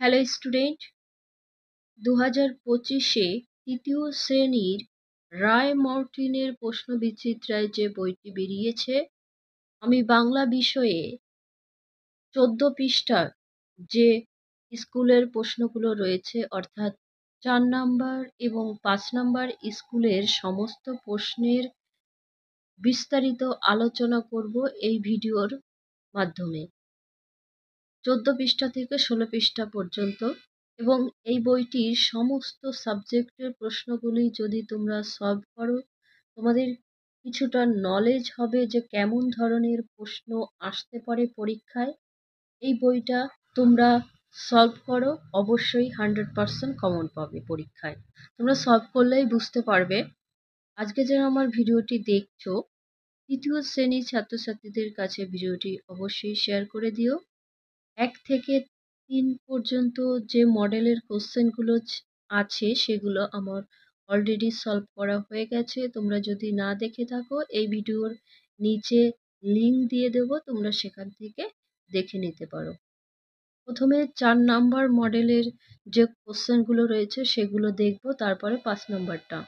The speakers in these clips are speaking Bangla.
হ্যালো স্টুডেন্ট, 2025-এ তৃতীয় শ্রেণীর রায় মার্টিনের প্রশ্নবিচিত্রায় যে বইটি বেরিয়েছে, আমি বাংলা বিষয়ে 14 পৃষ্ঠার যে স্কুলের প্রশ্নগুলো রয়েছে অর্থাৎ 4 নাম্বার এবং 5 নাম্বার স্কুলের সমস্ত প্রশ্নের বিস্তারিত আলোচনা করব এই ভিডিওর মাধ্যমে। 14 পৃষ্ঠা থেকে 16 পৃষ্ঠা পর্যন্ত, এবং এই বইটির সমস্ত সাবজেক্টের প্রশ্নগুলি যদি তোমরা সলভ করো, তোমাদের কিছুটা নলেজ হবে যে কেমন ধরনের প্রশ্ন আসতে পারে পরীক্ষায়। এই বইটা তোমরা সলভ করো, অবশ্যই 100% কমন পাবে পরীক্ষায়। তোমরা সলভ করলেই বুঝতে পারবে। আজকে যারা আমার ভিডিওটি দেখছো, তৃতীয় শ্রেণীর ছাত্রছাত্রীদের কাছে ভিডিওটি অবশ্যই শেয়ার করে দিও। 1 থেকে 3 পর্যন্ত যে মডেলের কোশ্চেনগুলো আছে সেগুলো আমার অলরেডি সলভ করা হয়ে গেছে। তোমরা যদি না দেখে থাকো, এই ভিডিওর নিচে লিংক দিয়ে দেব, তোমরা সেখান থেকে দেখে নিতে পারো। প্রথমে 4 নাম্বার মডেলের যে কোশ্চেনগুলো রয়েছে সেগুলো দেখব, তারপরে 5 নাম্বারটা।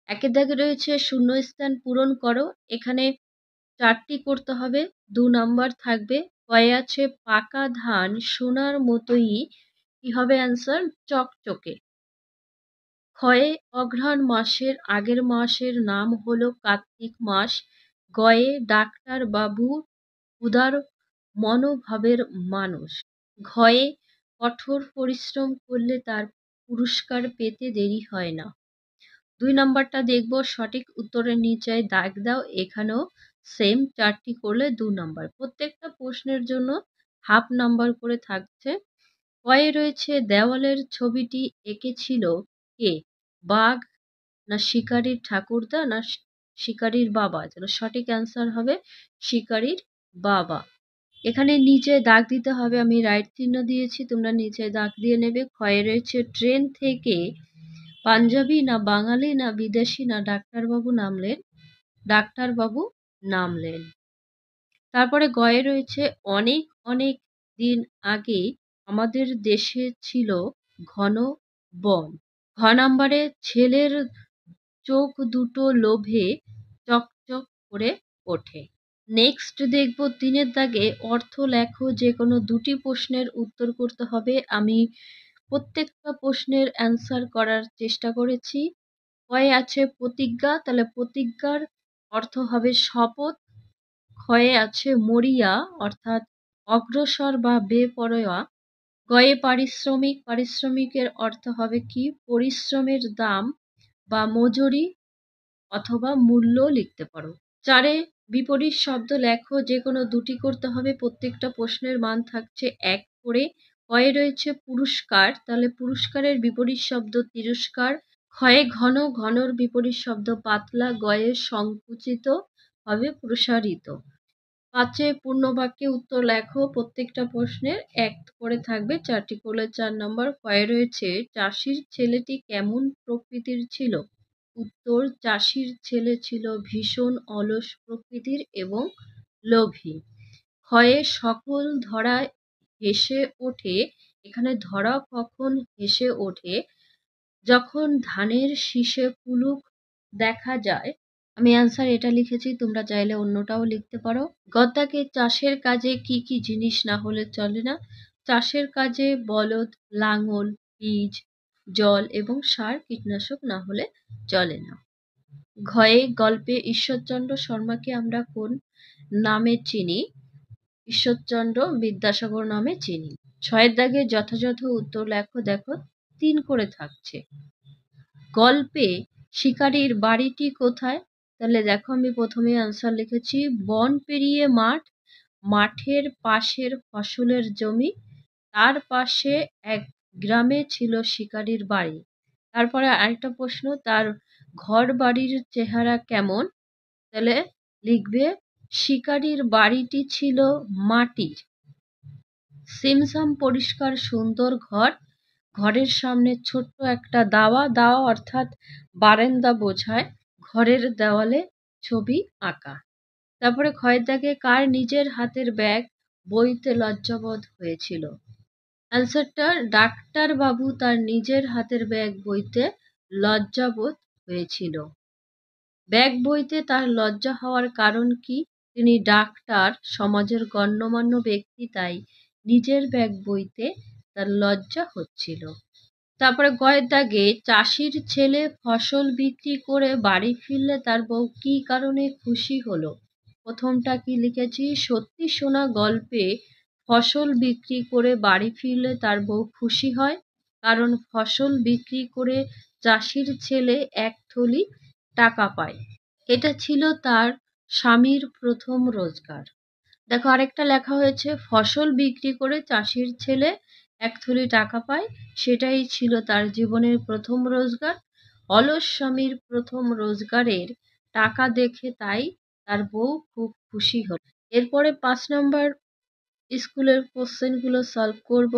একের দাগে রয়েছে শূন্যস্থান পূরণ করো। এখানে 4টি করতে হবে, 2 নাম্বার থাকবে। কয়ে আছে পাকা ধান সোনার মতোই, কি হবে অ্যান্সার? চকচকে। ক্ষয়ে অঘ্রাণ মাসের আগের মাসের নাম হলো কার্তিক মাস। গয়ে ডাক্তার বাবু উদার মনোভাবের মানুষ। ঘয়ে কঠোর পরিশ্রম করলে তার পুরস্কার পেতে দেরি হয় না। 2 নাম্বারটা দেখব, সঠিক উত্তরের নিচে দাগ দাও। এখানেও সেম 4টি করলে 2 নাম্বার। প্রত্যেকটা প্রশ্নের জন্য হাফ নাম্বার করে থাকছে। কয়ে রয়েছে দেওয়ালের ছবিটি এঁকেছিল কে? বাঘ না শিকারীর ঠাকুরদা না শিকারীর বাবা? তাহলে সঠিক অ্যান্সার হবে শিকারীর বাবা। এখানে নিচে দাগ দিতে হবে, আমি রাইট চিহ্ন দিয়েছি, তোমরা নিচে দাগ দিয়ে নেবে। ক্ষয়ে রয়েছে ট্রেন থেকে পাঞ্জাবি না বাঙালি না বিদেশি না ডাক্তারবাবু নামলেন? ডাক্তারবাবু নামলেন। তারপরে গয়ে রয়েছে অনেক অনেক দিন আগে আমাদের দেশে ছিল ঘন বন। ঘ নাম্বারে ছেলের চোখ দুটো লোভে চকচক করে ওঠে। নেক্সট দেখব 3-এর দাগে অর্থ লেখো। যে কোনো 2টি প্রশ্নের উত্তর করতে হবে। আমি প্রত্যেকটা প্রশ্নের অ্যান্সার করার চেষ্টা করেছি। কয়ে আছে প্রতিজ্ঞা, তাহলে প্রতিজ্ঞার অর্থ হবে শপথ। ক্ষয়ে আছে মরিয়া অর্থাৎ অগ্রসর বা বেপরোয়া। গয়ে পারিশ্রমিক, পারিশ্রমিকের অর্থ হবে কি? পরিশ্রমের দাম বা মজুরি অথবা মূল্য লিখতে পারো। 4-এ বিপরীত শব্দ লেখো। যে কোনো 2টি করতে হবে। প্রত্যেকটা প্রশ্নের মান থাকছে 1 করে। কয়ে রয়েছে পুরস্কার, তাহলে পুরস্কারের বিপরীত শব্দ তিরস্কার। ক্ষয়ে ঘন, ঘনর বিপরীত শব্দ পাতলা। গয়ে সংকুচিত হবে প্রসারিত। 5-এ পূর্ণবাক্যে উত্তর লেখো। প্রত্যেকটা প্রশ্নের 1 করে থাকবে, 4টি করলে 4 নাম্বার। ক্ষয়ে রয়েছে চাষির ছেলেটি কেমন প্রকৃতির ছিল? উত্তর, চাষির ছেলে ছিল ভীষণ অলস প্রকৃতির এবং লোভী। ক্ষয়ে সকল ধরা হেসে ওঠে। এখানে ধরা কখন হেসে ওঠে? যখন ধানের শীষে পুলক দেখা যায়। আমি অ্যান্সার এটা লিখেছি, তোমরা চাইলে অন্যটাও লিখতে পারো। গদ্যাকে চাষের কাজে কি কি জিনিস না হলে চলে না? চাষের কাজে বলদ, লাঙল, বীজ, জল এবং সার কীটনাশক না হলে চলে না। ঘয়ে গল্পে ঈশ্বরচন্দ্র শর্মাকে আমরা কোন নামে চিনি? ঈশ্বরচন্দ্র বিদ্যাসাগর নামে চিনি। 6-এর দাগে যথাযথ উত্তর লেখো। দেখো 3 করে থাকছে। গল্পে শিকারীর বাড়িটি কোথায়? তাহলে দেখো, আমি প্রথমে অ্যান্সার লিখেছি বন পেরিয়ে মাঠ, মাঠের পাশের ফসলের জমি, তার পাশে এক গ্রামে ছিল শিকারীর বাড়ি। তারপরে আরেকটা প্রশ্ন, তার ঘর বাড়ির চেহারা কেমন? তাহলে লিখবে শিকারীর বাড়িটি ছিল মাটির। সিমসাম পরিষ্কার সুন্দর ঘর, ঘরের সামনে ছোট্ট একটা দাওয়া, দাওয়া অর্থাৎ বারান্দা বোঝায়। ঘরের দেওয়ালে ছবি আঁকা। তারপরে ক্ষয়ের দাগে কার নিজের হাতের ব্যাগ বইতে লজ্জাবোধ হয়েছিল? অ্যান্সারটা, ডাক্তারবাবু তার নিজের হাতের ব্যাগ বইতে লজ্জাবোধ হয়েছিল। ব্যাগ বইতে তার লজ্জা হওয়ার কারণ কি? তিনি ডাক্তার, সমাজের গণ্যমান্য ব্যক্তি, তাই নিজের ব্যাগ বইতে তার লজ্জা হচ্ছিল। তারপরে গয়ের দাগে, চাষির ছেলে ফসল বিক্রি করে বাড়ি ফিরলে তার বউ কি কারণে খুশি হলো? প্রথমটা কি লিখেছি, সত্যি শোনা গল্পে ফসল বিক্রি করে বাড়ি ফিরলে তার বউ খুশি হয়, কারণ ফসল বিক্রি করে চাষির ছেলে এক থলি টাকা পায়। এটা ছিল তার স্বামীর প্রথম রোজগার। দেখো আরেকটা লেখা হয়েছে, ফসল বিক্রি করে চাষির ছেলে এক থলি টাকা পায়, সেটাই ছিল তার জীবনের প্রথম রোজগার। অলস স্বামীর প্রথম রোজগারের টাকা দেখে তাই তার বউ খুব খুশি হল। এরপরে 5 নম্বর স্কুলের কোশ্চেনগুলো সলভ করব।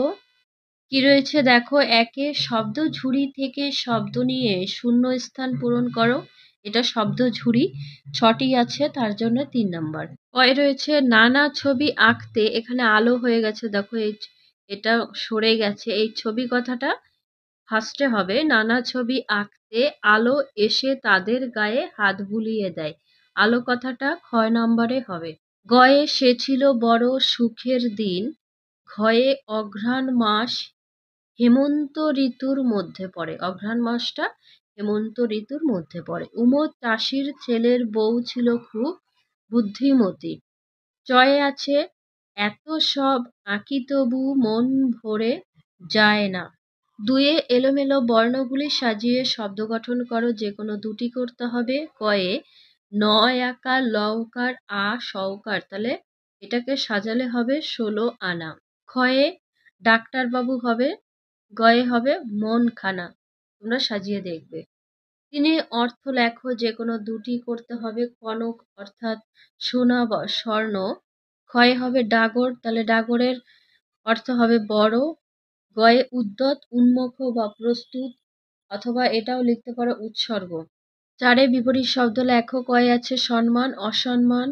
কি রয়েছে দেখো, একে শব্দ ঝুড়ি থেকে শব্দ নিয়ে শূন্য স্থান পূরণ করো। এটা শব্দ ঝুড়ি, 6টি আছে, তার জন্য 3 নম্বর। কয় রয়েছে, নানা ছবি আঁকতে, এখানে আলো হয়ে গেছে, দেখো এটা সরে গেছে, এই ছবি কথাটা ফার্স্টে হবে। নানা ছবি আঁকতে আলো এসে তাদের গায়ে হাত বুলিয়ে দেয়, আলো কথাটা ক্ষয় নম্বরে হবে। গয়ে সে ছিল বড় সুখের দিন, ঘয়ে অঘ্রাণ মাস হেমন্ত ঋতুর মধ্যে পড়ে, অঘ্রাণ মাসটা হেমন্ত ঋতুর মধ্যে পড়ে। উমর চাষির ছেলের বউ ছিল খুব বুদ্ধিমতী। চয়ে আছে, এত সব আঁকি তবু মন ভরে যায় না। দুয়ে এলোমেলো বর্ণগুলি সাজিয়ে শব্দ গঠন করো, যে কোনো দুটি করতে হবে। কয়ে ন একা লওকার আ সওকার, তাহলে এটাকে সাজালে হবে 16 আনা। ক্ষয়ে ডাক্তারবাবু হবে, গয়ে হবে মন খানা, তোমরা সাজিয়ে দেখবে। তিনি অর্থ লেখো, যে কোনো দুটি করতে হবে। কনক অর্থাৎ সোনা বা স্বর্ণ। ক্ষয় হবে ডাগর, তাহলে ডাগরের অর্থ হবে বড়। গয়ে উদ্যত উন্মুখ বা প্রস্তুত, অথবা এটাও লিখতে পারো উৎসর্গ। চারে বিপরীত শব্দ লেখো। কয়ে আছে সম্মান অসম্মান।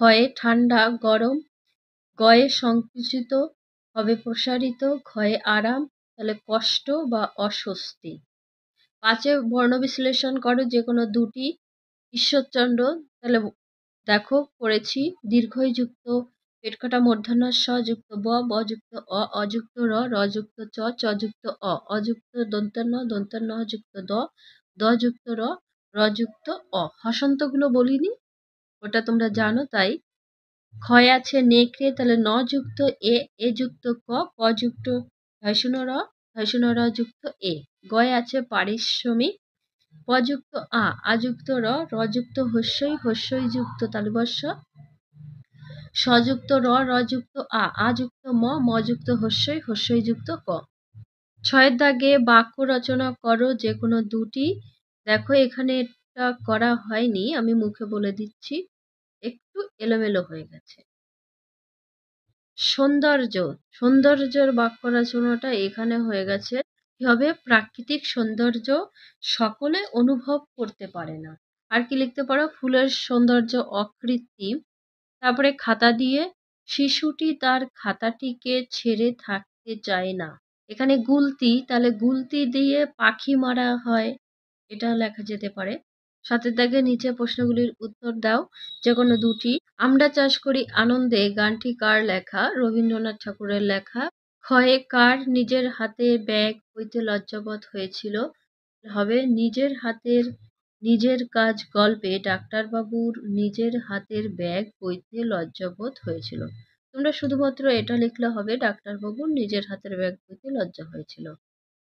ক্ষয়ে ঠান্ডা গরম। গয়ে সংকুচিত হবে প্রসারিত। ক্ষয়ে আরাম, তাহলে কষ্ট বা অস্বস্তি। 5 বর্ণ বিশ্লেষণ করো, যে কোনো দুটি। ঈশ্বরচন্দ্র, তাহলে দেখো করেছি, দীর্ঘই যুক্ত পেটকাটা মূর্ধন্য স যুক্ত ব, ব যুক্ত অ, অযুক্ত র, র যুক্ত চ, চ যুক্ত অ, অযুক্ত দন্তান্ন, দন্তান্ন যুক্ত দ, দ যুক্ত র, র যুক্ত অ। হসন্তগুলো বলিনি, ওটা তোমরা জানো তাই। ক্ষয় আছে নেকড়ে, তাহলে ন যুক্ত এ, এ যুক্ত ক, ক যুক্ত ঢয়শূন্য র, ঢয়শূন্য র যুক্ত এ। গয় আছে পারিশ্রমিক, প যুক্ত আ, আ যুক্ত র, র যুক্ত হস্যই, হস্যই যুক্ত তালবস্য, স যুক্ত র, র যুক্ত আ, আ যুক্ত ম, ম যুক্ত হস্যই, হস্যই যুক্ত ক। 6 দাগে বাক্য রচনা করো, যে কোনো দুটি। দেখো এখানে এটা করা হয়নি, আমি মুখে বলে দিচ্ছি, একটু এলোমেলো হয়ে গেছে। সৌন্দর্য, সৌন্দর্যের বাক্য রচনাটা এখানে হয়ে গেছে। কি হবে, প্রাকৃতিক সৌন্দর্য সকলে অনুভব করতে পারে না। আর কি লিখতে পারো, ফুলের সৌন্দর্য অকৃত্রিম। তারপরে খাতা দিয়ে, শিশুটি তার খাতাটিকে ছেড়ে থাকতে চায় না। এখানে গুলতি, তাহলে গুলতি দিয়ে পাখি মারা হয়, এটা লেখা যেতে পারে। 7 দাগে নিচে প্রশ্নগুলির উত্তর দাও, যে কোনো দুটি। আমরা চাষ করি আনন্দে গানটি কার লেখা? রবীন্দ্রনাথ ঠাকুরের লেখা। ক্ষয়ে কার নিজের হাতের ব্যাগ বইতে লজ্জাবোধ হয়েছিল? হবে নিজের হাতের নিজের কাজ গল্পে ডাক্তারবাবুর নিজের হাতের ব্যাগ বইতে লজ্জাবোধ হয়েছিল। তোমরা শুধুমাত্র এটা লিখলে হবে, ডাক্তারবাবুর নিজের হাতের ব্যাগ বইতে লজ্জা হয়েছিল।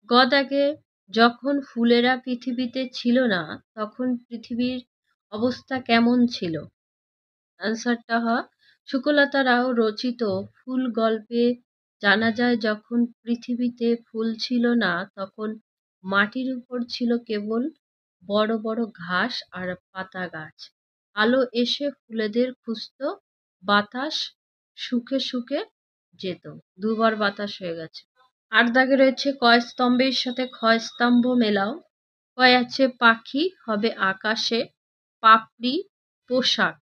গ দাগে, যখন ফুলেরা পৃথিবীতে ছিল না তখন পৃথিবীর অবস্থা কেমন ছিল? আনসারটা হয়, সুকলতা রাও রচিত ফুল গল্পে জানা যায়, যখন পৃথিবীতে ফুল ছিল না তখন মাটির উপর ছিল কেবল বড় বড় ঘাস আর পাতা গাছ। আলো এসে ফুলেদের খুঁজত, বাতাস শুকে শুকে যেত। দুবার বাতাস হয়ে গেছে। 8 দাগে রয়েছে, কয় স্তম্ভের সাথে ক্ষয় স্তম্ভ মেলাও। কয় আছে পাখি, হবে আকাশে। পাপড়ি পোশাক,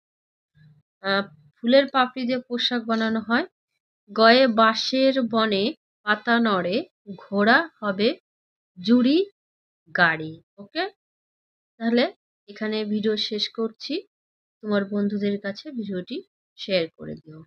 ফুলের পাপড়ি দিয়ে পোশাক বানানো হয়। গয়ে বাঁশের বনে পাতা নড়ে, ঘোড়া হবে জুড়ি গাড়ি। ওকে, তাহলে এখানে ভিডিও শেষ করছি। তোমার বন্ধুদের কাছে ভিডিওটি শেয়ার করে দিও।